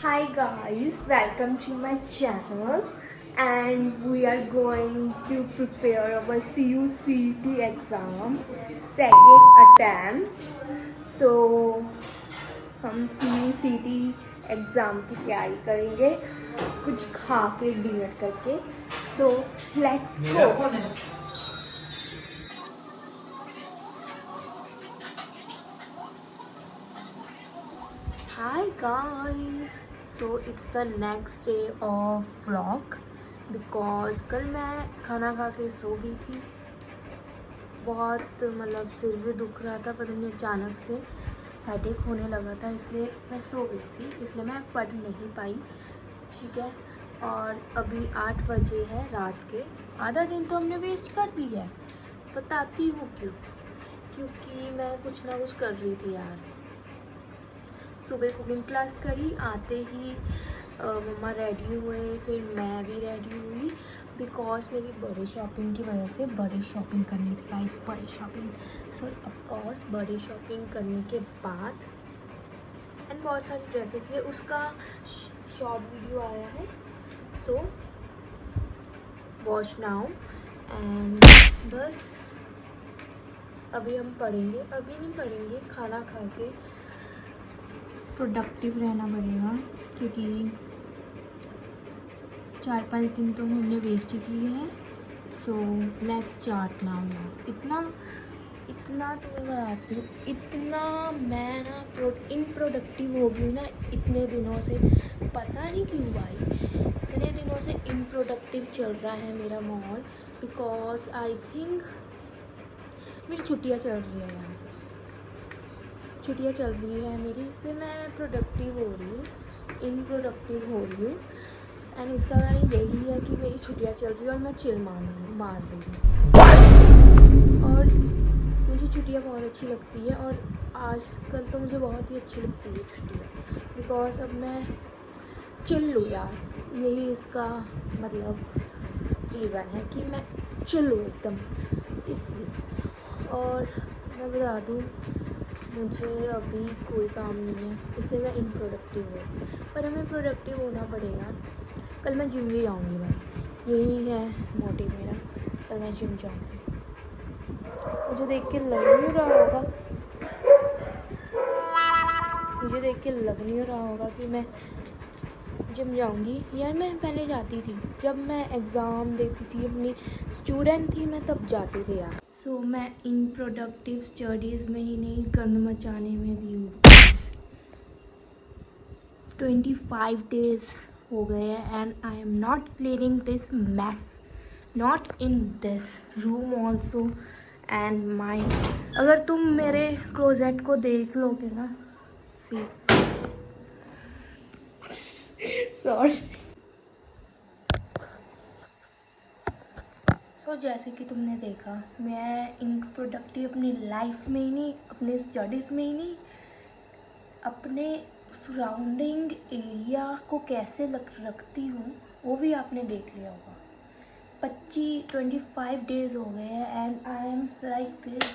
Hi guys, welcome to my channel and we are going to prepare our CUCT exam second attempt. So हम CUCT exam की तैयारी करेंगे कुछ खा के डिनर करके. So let's go. Hi guys, so it's the next day of vlog because कल मैं खाना खा के सो गई थी. बहुत मतलब सिर भी दुख रहा था, पता नहीं अचानक से हेडेक होने लगा था, इसलिए मैं सो गई थी, इसलिए मैं पढ़ नहीं पाई. ठीक है, और अभी 8 बजे है रात के. आधा दिन तो हमने वेस्ट कर दिया है. बताती हूँ क्यों. क्योंकि मैं कुछ ना कुछ कर रही थी यार. सुबह कुकिंग क्लास करी, आते ही मम्मा रेडी हुए, फिर मैं भी रेडी हुई बिकॉज मेरी बड़े शॉपिंग की वजह से बड़े शॉपिंग करनी थी गाइस. बड़े शॉपिंग, सो ऑफकोर्स बड़े शॉपिंग करने के बाद एंड बहुत सारी ड्रेसेस लिए, उसका शॉर्ट वीडियो आया है. सो वॉच नाउ एंड बस अभी हम पढ़ेंगे. अभी नहीं पढ़ेंगे, खाना खा के प्रोडक्टिव रहना पड़ेगा क्योंकि 4-5 दिन तो हमने वेस्ट ही किए हैं. So let's start now. इतना तो मैं बताती हूँ, इतना मैं ना इनप्रोडक्टिव हो गई ना इतने दिनों से. पता नहीं क्यों भाई, इतने दिनों से इनप्रोडक्टिव चल रहा है मेरा माहौल बिकॉज आई थिंक मेरी छुट्टियाँ चल रही है यार. छुट्टियाँ चल रही है मेरी, इसलिए मैं प्रोडक्टिव हो रही हूँ, इनप्रोडक्टिव हो रही हूँ. एंड इसका कारण यही है कि मेरी छुट्टियाँ चल रही है और मैं चिल मार रही हूँ. और मुझे छुट्टियाँ बहुत अच्छी लगती है और आजकल तो मुझे बहुत ही अच्छी लगती है छुट्टियाँ बिकॉज अब मैं चिल लूँ यार. यही इसका मतलब रीज़न है कि मैं चिल लूँ एकदम, इसलिए. और मैं बता दूँ, मुझे अभी कोई काम नहीं है, इसलिए मैं इनप्रोडक्टिव हूँ. पर हमें प्रोडक्टिव होना पड़ेगा. कल मैं जिम भी जाऊँगी भाई, यही है मोटिव मेरा. कल मैं जिम जाऊँगी. मुझे देख के लग नहीं रहा होगा, कि मैं जिम जाऊँगी यार. मैं पहले जाती थी जब मैं एग्ज़ाम देती थी, अपनी स्टूडेंट थी मैं, तब जाती थी यार. सो मैं इन प्रोडक्टिव स्टडीज़ में ही नहीं, गंद मचाने में भी हूँ. 25 डेज हो गए हैं and I am not clearing this mess, not in this room also and my. अगर तुम मेरे क्लोजेट को देख लोगे ना, सी सॉरी. सो जैसे कि तुमने देखा, मैं इन प्रोडक्टिव अपनी लाइफ में ही नहीं, अपने स्टडीज़ में ही नहीं, अपने सराउंडिंग एरिया को कैसे रखती हूँ वो भी आपने देख लिया होगा. 25 डेज़ हो गए हैं and I am like this.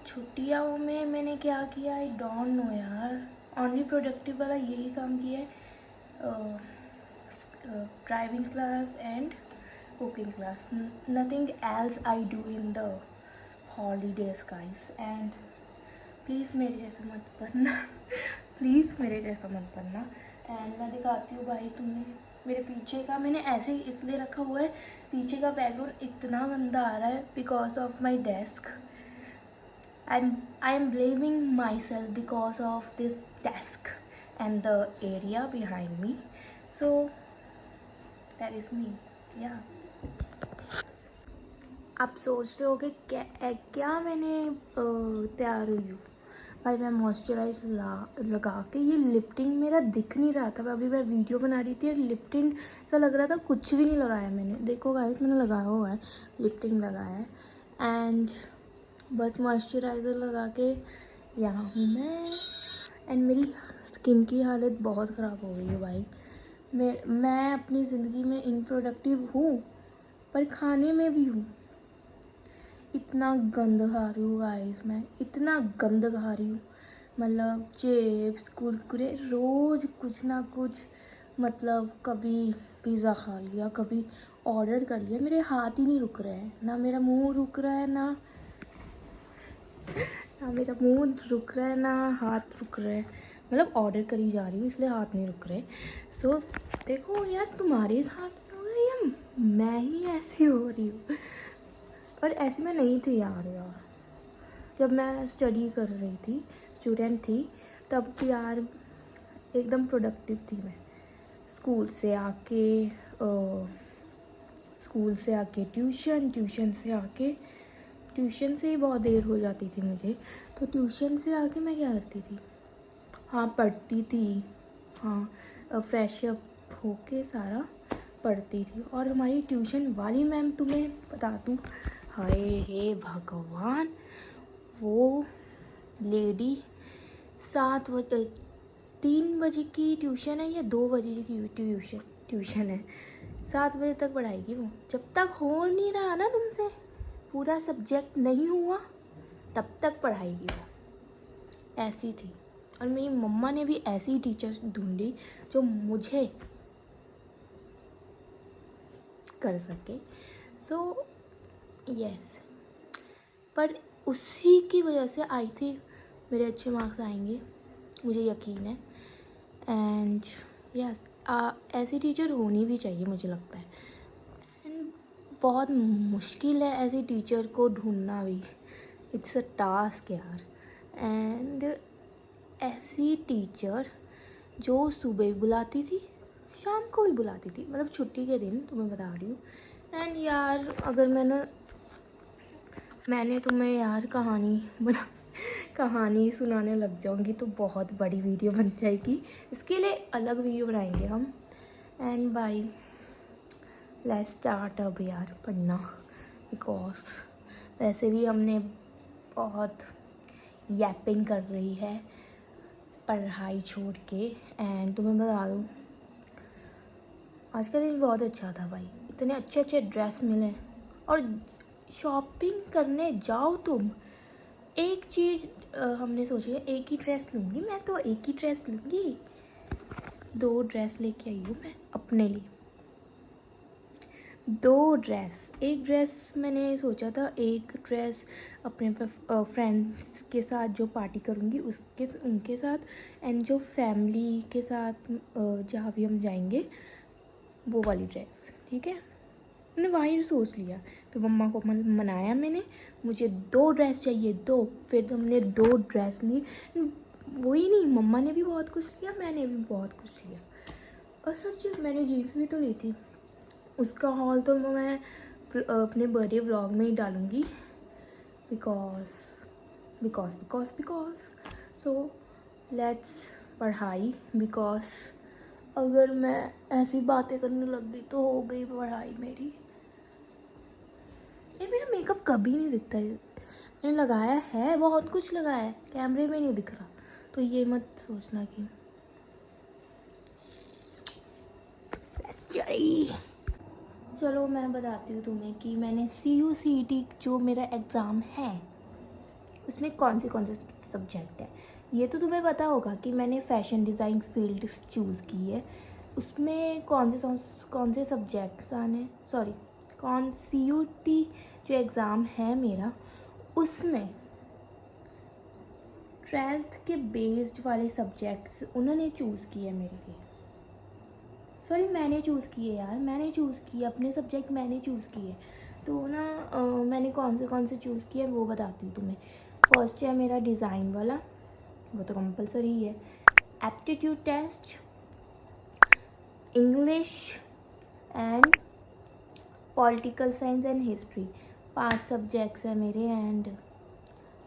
छुट्टियों में मैंने क्या किया आई डोंट नो यार. ओनली प्रोडक्टिव वाला यही काम किया है, driving class and cooking class. Nothing else I do in the holidays guys. And please मेरे जैसा मत बनना प्लीज़ मेरे जैसा मत बनना. एंड मैं दिखाती हूँ भाई तुम्हें मेरे पीछे का. मैंने ऐसे ही इसलिए रखा हुआ है, पीछे का बैकग्राउंड इतना गंदा आ रहा है because of my desk. And I am blaming my self because of this desk and the area behind me. So that is me या. आप सोच रहे होगे क्या मैंने तैयार हुई हूँ भाई. मैं मॉइस्चराइज लगा के, ये लिपटिंग मेरा दिख नहीं रहा था. अभी मैं वीडियो बना रही थी और लिपटिंग सा लग रहा था, कुछ भी नहीं लगाया मैंने. देखो गाइस, मैंने लगाया हुआ है, लिपटिंग लगाया है एंड बस मॉइस्चराइज़र लगा के यहाँ हूँ मैं. एंड मेरी स्किन की हालत बहुत ख़राब हो गई है भाई. मैं अपनी ज़िंदगी में इनप्रोडक्टिव हूँ पर खाने में भी हूँ. इतना गंद खा रही हूँ गाइस, मैं इतना गंद खा रही हूँ. मतलब चिप्स कुरकुरे रोज़ कुछ ना कुछ, मतलब कभी पिज़्ज़ा खा लिया, कभी ऑर्डर कर लिया। मेरे हाथ ही नहीं रुक रहे हैं, ना मेरा मुंह रुक रहा है, ना मेरा मुंह रुक रहा है, ना हाथ रुक रहा है। मतलब ऑर्डर करी जा रही हूँ इसलिए हाथ नहीं रुक रहे। सो देखो यार, तुम्हारे साथ हो रही है, मैं ही ऐसी हो रही हूँ। और ऐसी मैं नहीं थी यार। जब मैं स्टडी कर रही थी, स्टूडेंट थी, तब भी यार एकदम प्रोडक्टिव थी मैं। स्कूल से आके ट्यूशन से ही बहुत देर हो जाती थी मुझे, तो ट्यूशन से आके मैं क्या करती थी, हाँ पढ़ती थी, हाँ फ्रेश अप होके सारा पढ़ती थी। और हमारी ट्यूशन वाली मैम, तुम्हें बता दूँ, हाय हे भगवान, वो लेडी 3 बजे की ट्यूशन है या 2 बजे की ट्यूशन है, 7 बजे तक पढ़ाएगी वो। जब तक हो नहीं रहा ना तुमसे, पूरा सब्जेक्ट नहीं हुआ, तब तक पढ़ाएगी वो। ऐसी थी। और मेरी मम्मा ने भी ऐसी टीचर ढूंढी जो मुझे कर सके। सो यस, पर उसी की वजह से आई थी मेरे अच्छे मार्क्स आएंगे, मुझे यकीन है। एंड यस, ऐसी टीचर होनी भी चाहिए मुझे लगता है। एंड बहुत मुश्किल है ऐसी टीचर को ढूंढना भी, इट्स अ टास्क यार। एंड ऐसी टीचर जो सुबह बुलाती थी, शाम को भी बुलाती थी, मतलब छुट्टी के दिन, तुम्हें बता रही हूँ। एंड यार अगर मैंने तुम्हें यार कहानी सुनाने लग जाऊंगी तो बहुत बड़ी वीडियो बन जाएगी। इसके लिए अलग वीडियो बनाएंगे हम। एंड बाय, लेट्स स्टार्ट अब यार पढ़ना, बिकॉज वैसे भी हमने बहुत यैपिंग कर रही है पढ़ाई छोड़ के। एंड तुम्हें बता दूँ, आज का दिन बहुत अच्छा था भाई, इतने अच्छे अच्छे ड्रेस मिले। और शॉपिंग करने जाओ तुम, एक चीज़ हमने सोची है, एक ही ड्रेस लूँगी मैं, तो एक ही ड्रेस लूँगी। 2 ड्रेस लेके आई हूँ मैं अपने लिए, 2 ड्रेस। एक ड्रेस मैंने सोचा था, एक ड्रेस अपने फ्रेंड्स के साथ जो पार्टी करूँगी उनके साथ, एंड जो फैमिली के साथ जहाँ भी हम जाएंगे वो वाली ड्रेस, ठीक है। मैंने वहीं सोच लिया, फिर मम्मा को मनाया मैंने, मुझे 2 ड्रेस चाहिए, 2। फिर हमने 2 ड्रेस ली। वही नहीं, मम्मा ने भी बहुत कुछ लिया, मैंने भी बहुत कुछ लिया। और सच मैंने जीन्स भी तो ली थी, उसका हॉल तो मैं अपने बर्थडे व्लॉग में ही डालूँगी, बिकॉज सो लेट्स पढ़ाई। बिकॉज अगर मैं ऐसी बातें करने लग गई तो हो गई पढ़ाई मेरी। ये मेरा मेकअप कभी नहीं दिखता है, मैंने लगाया है, बहुत कुछ लगाया है, कैमरे में नहीं दिख रहा, तो ये मत सोचना कि चलो मैं बताती हूँ तुम्हें कि मैंने CUCET जो मेरा एग्ज़ाम है उसमें कौन से सब्जेक्ट है। ये तो तुम्हें पता होगा कि मैंने फ़ैशन डिज़ाइन फील्ड चूज़ की है। उसमें कौन से सब्जेक्ट्स आने, सॉरी CUT जो एग्ज़ाम है मेरा, उसमें 12th के बेस्ड वाले सब्जेक्ट्स उन्होंने चूज़ किए मेरे लिए। सॉरी मैंने चूज़ किए यार, मैंने चूज़ किए अपने सब्जेक्ट, मैंने चूज़ किए। तो ना मैंने कौन से चूज़ किए वो बताती हूँ तुम्हें। फर्स्ट है मेरा डिज़ाइन वाला, वो तो कंपलसरी है। Aptitude test, English and political science and history, 5 subjects हैं मेरे। एंड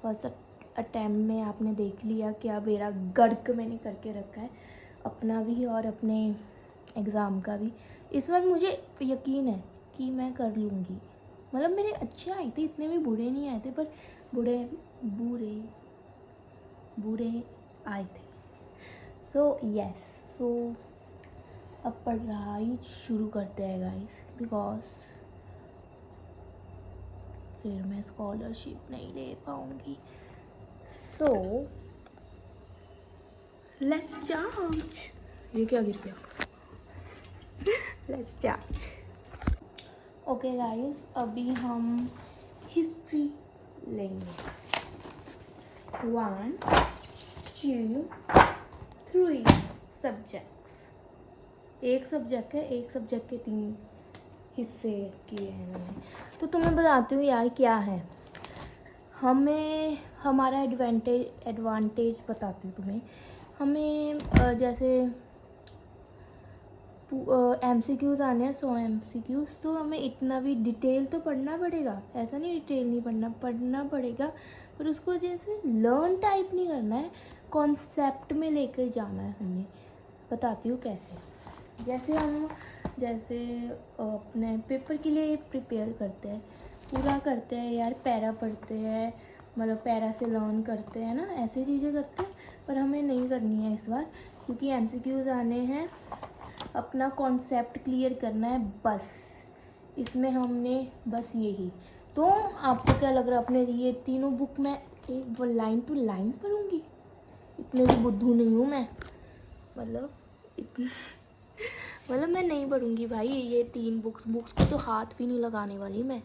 फर्स्ट अटैम्प्ट में आपने देख लिया क्या मेरा गर्क मैंने करके रखा है, अपना भी और अपने एग्ज़ाम का भी। इस बार मुझे यकीन है कि मैं कर लूँगी, मतलब मेरे अच्छे आए थे, इतने भी बुरे नहीं आए थे, पर बुरे आए थे। सो यस, सो अब पढ़ाई शुरू करते हैं गाइस, बिकॉज फिर मैं स्कॉलरशिप नहीं ले पाऊँगी। So let's charge. ये क्या गिर गया? Let's charge. ओके गाइस, अभी हम हिस्ट्री लेंगे। 1 2 3 सब्जेक्ट्स। एक सब्जेक्ट है, एक सब्जेक्ट के 3 हिस्से किए हैं मैंने। तो तुम्हें बताती हूँ यार क्या है हमें, हमारा एडवांटेज बताती हूँ तुम्हें। हमें जैसे MCQs आने हैं 100 MCQs, तो हमें इतना भी डिटेल तो पढ़ना पड़ेगा, ऐसा नहीं डिटेल नहीं पढ़ना पड़ेगा, पर उसको जैसे लर्न टाइप नहीं करना है, कॉन्सेप्ट में लेकर जाना है हमें। बताती हूँ कैसे। जैसे अपने पेपर के लिए प्रिपेयर करते हैं, पूरा करते हैं यार, पैरा पढ़ते हैं, मतलब पैरा से लर्न करते हैं ना, ऐसी चीज़ें करते हैं। पर हमें नहीं करनी है इस बार, क्योंकि MCQs आने हैं, अपना कॉन्सेप्ट क्लियर करना है बस। इसमें हमने बस यही। तो आपको क्या लग रहा है, अपने ये तीनों बुक में एक लाइन टू लाइन पढ़ूंगी? इतने भी बुद्धू नहीं हूँ मैं, मतलब मैं नहीं पढ़ूंगी भाई ये 3 बुक्स को तो हाथ भी नहीं लगाने वाली मैं।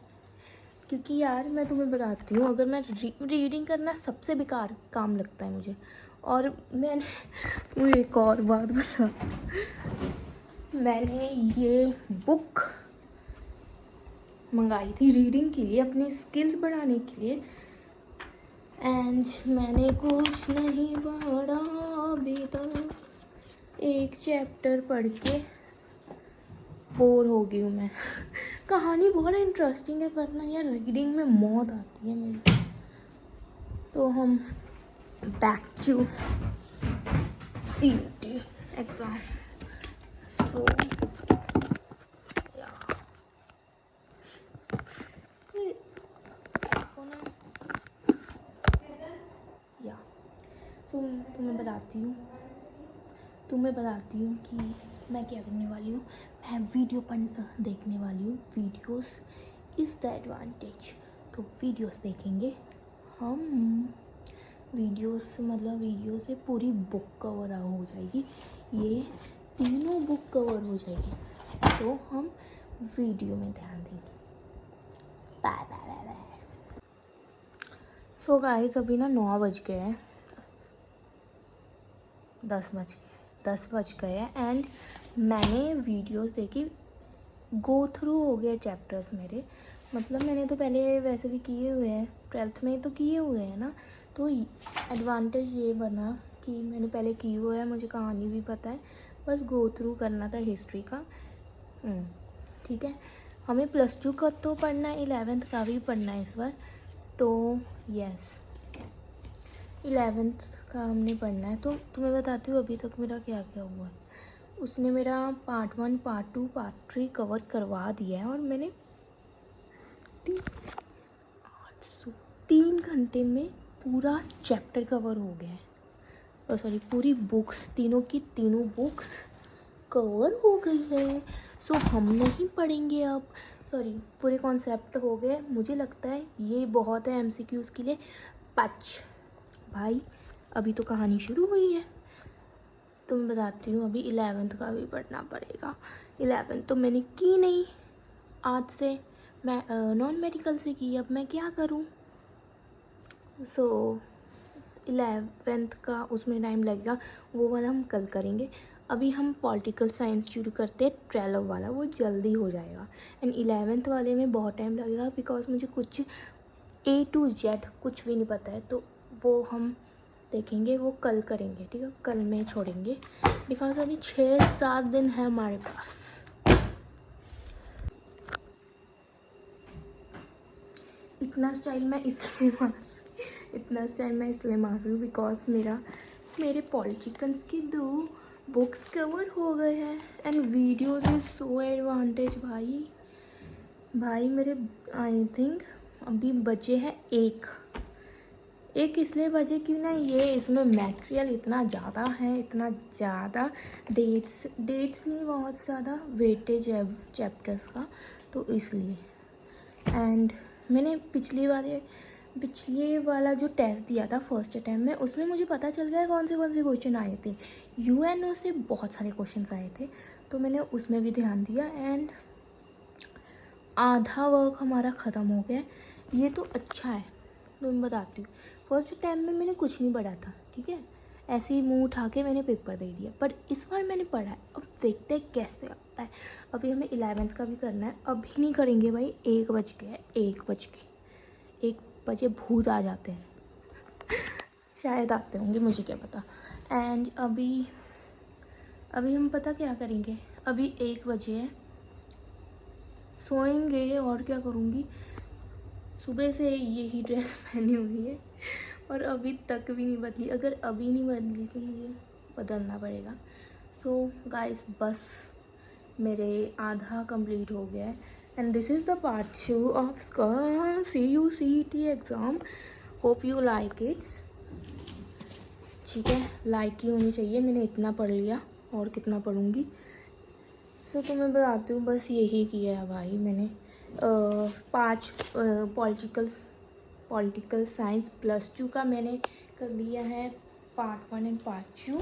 क्योंकि यार मैं तुम्हें बताती हूँ, अगर मैं रीडिंग करना सबसे बेकार काम लगता है मुझे। और मैंने एक और बात बता, मैंने ये बुक मंगाई थी रीडिंग के लिए, अपनी स्किल्स बढ़ाने के लिए, एंड मैंने कुछ नहीं पढ़ा अभी तक। एक चैप्टर पढ़ के बोर हो गई हूँ मैं। कहानी बहुत इंटरेस्टिंग है, पर ना यार रीडिंग में मौत आती है मेरी। तो हम बैक टू CUT एग्ज़ाम। सो इसको ना या तुम्हें बताती हूँ कि मैं क्या करने वाली हूँ। मैं वीडियो देखने वाली हूँ। Videos is the advantage. तो वीडियोस देखेंगे हम। वीडियो से पूरी बुक कवर हो जाएगी, ये तीनों बुक कवर हो जाएगी। तो हम वीडियो में ध्यान देंगे। Bye bye bye bye. So guys, अभी ना 9 बज गए हैं, 10 बज गए हैं, एंड मैंने वीडियोस देखी, गो थ्रू हो गए चैप्टर्स मेरे। मतलब मैंने तो पहले वैसे भी किए हुए हैं, 12th में तो किए हुए हैं ना। तो एडवांटेज ये बना कि मैंने पहले किए हुए हैं, मुझे कहानी भी पता है, बस गो थ्रू करना था हिस्ट्री का। ठीक है, हमें +2 का तो पढ़ना है, 11th का भी पढ़ना है इस बार। तो यस, 11th का हमने पढ़ना है। तो तुम्हें बताती हूँ अभी तक मेरा क्या क्या हुआ है। उसने मेरा पार्ट 1, पार्ट 2, पार्ट 3 कवर करवा दिया है, और मैंने 3 घंटे में पूरा चैप्टर कवर हो गया है। सॉरी, पूरी बुक्स, तीनों की तीनों बुक्स कवर हो गई है। सो हम नहीं पढ़ेंगे अब, सॉरी, पूरे कॉन्सेप्ट हो गए। मुझे लगता है ये बहुत है MCQs के लिए। 5 भाई, अभी तो कहानी शुरू हुई है। तो मैं बताती हूँ, अभी 11th का भी पढ़ना पड़ेगा। 11th तो मैंने की नहीं, आज से मैं नॉन मेडिकल से की, अब मैं क्या करूँ। सो 11th का उसमें टाइम लगेगा, वो वाला हम कल करेंगे। अभी हम पॉलिटिकल साइंस शुरू करते हैं, 12 वाला, वो जल्दी हो जाएगा। एंड 11th वाले में बहुत टाइम लगेगा, बिकॉज मुझे कुछ A to Z कुछ भी नहीं पता है। तो वो हम देखेंगे, वो कल करेंगे, ठीक है, कल में छोड़ेंगे, बिकॉज अभी 6-7 दिन है हमारे पास। इतना स्टाइल मैं इसलिए मार रही हूँ बिकॉज मेरे पॉलिटिकल्स की 2 बुक्स कवर हो गए हैं, and videos is so advantage भाई मेरे। आई थिंक अभी बचे हैं एक इसलिए बजे क्यों ना, ये इसमें मटेरियल इतना ज़्यादा है, इतना ज़्यादा डेट्स नहीं, बहुत ज़्यादा वेटेज है चैप्टर्स का, तो इसलिए। एंड मैंने पिछली वाले पिछले वाला जो टेस्ट दिया था फर्स्ट अटैम्प्ट में, उसमें मुझे पता चल गया कौन से क्वेश्चन आए थे। यूएनओ से बहुत सारे क्वेश्चंस आए थे, तो मैंने उसमें भी ध्यान दिया एंड आधा वर्क हमारा ख़त्म हो गया। ये तो अच्छा है, तो मैं बताती हूँ। फर्स्ट अटैम्प्ट में मैंने कुछ नहीं पढ़ा था, ठीक है, ऐसे ही मुंह उठा के मैंने पेपर दे दिया, पर इस बार मैंने पढ़ा है। अब देखते हैं कैसे आता है। अभी हमें 11th का भी करना है, अभी नहीं करेंगे भाई, 1 बज गए, 1 बजे भूत आ जाते हैं, शायद आते होंगे, मुझे क्या पता। एंड अभी हम पता क्या करेंगे, अभी 1 बजे है, सोएंगे और क्या करूँगी। सुबह से यही ड्रेस पहनी हुई है और अभी तक भी नहीं बदली। अगर अभी नहीं बदली तो मुझे बदलना पड़ेगा। सो गाइस, बस मेरे आधा कंप्लीट हो गया है and this is the part 2 of CUCET exam. Hope you like it's. ठीक है, लाइक ही होनी चाहिए। मैंने इतना पढ़ लिया, और कितना पढ़ूँगी। सो तो मैं बताती हूँ, बस यही किया है भाई मैंने। 5 पॉलिटिकल साइंस +2 का मैंने कर लिया है पार्ट 1 एंड पार्ट 2।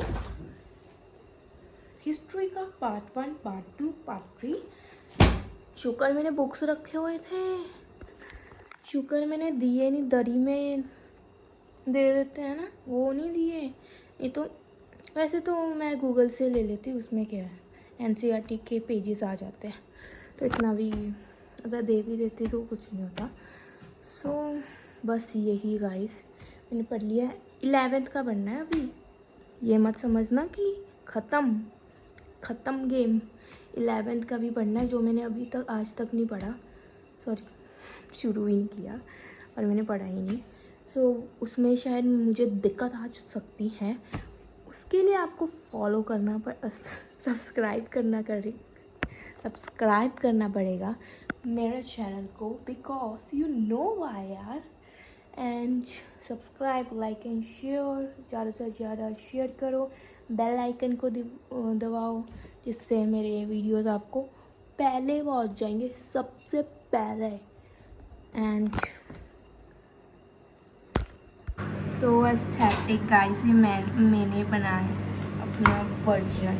हिस्ट्री का पार्ट 1, पार्ट 2, पार्ट 3। शुक्र मैंने बुक्स रखे हुए थे, शुक्र मैंने दिए नहीं, दरी में दे देते हैं ना, वो नहीं दिए। ये तो वैसे तो मैं गूगल से ले लेती, उसमें क्या है, NCERT के पेजेस आ जाते हैं, तो इतना भी अगर दे भी देती तो कुछ नहीं होता। सो बस यही गाइस, मैंने पढ़ लिया है। 11th का पढ़ना है अभी, ये मत समझना कि ख़त्म गेम। 11th का भी पढ़ना है, जो मैंने अभी तक आज तक नहीं पढ़ा, सॉरी शुरू ही नहीं किया और मैंने पढ़ा ही नहीं। सो उसमें शायद मुझे दिक्कत आ सकती है, उसके लिए आपको फॉलो करना सब्सक्राइब करना पड़ेगा मेरे चैनल को, बिकॉज यू नो वाई यार। And subscribe, like and share, ज़्यादा से ज़्यादा शेयर करो, बेल आइकन को दबाओ, जिससे मेरे वीडियोस आपको पहले पहुंच जाएंगे, सबसे पहले। एंड सो एस्थेटिक गाइस, ये मैंने बनाया अपना वर्जन।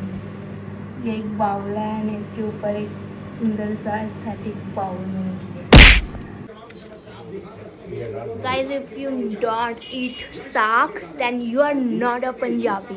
ये एक बाउल है एंड इसके ऊपर एक सुंदर सा एस्थेटिक बाउल मैंने किया। Guys, if you don't eat saag then you are not a Punjabi.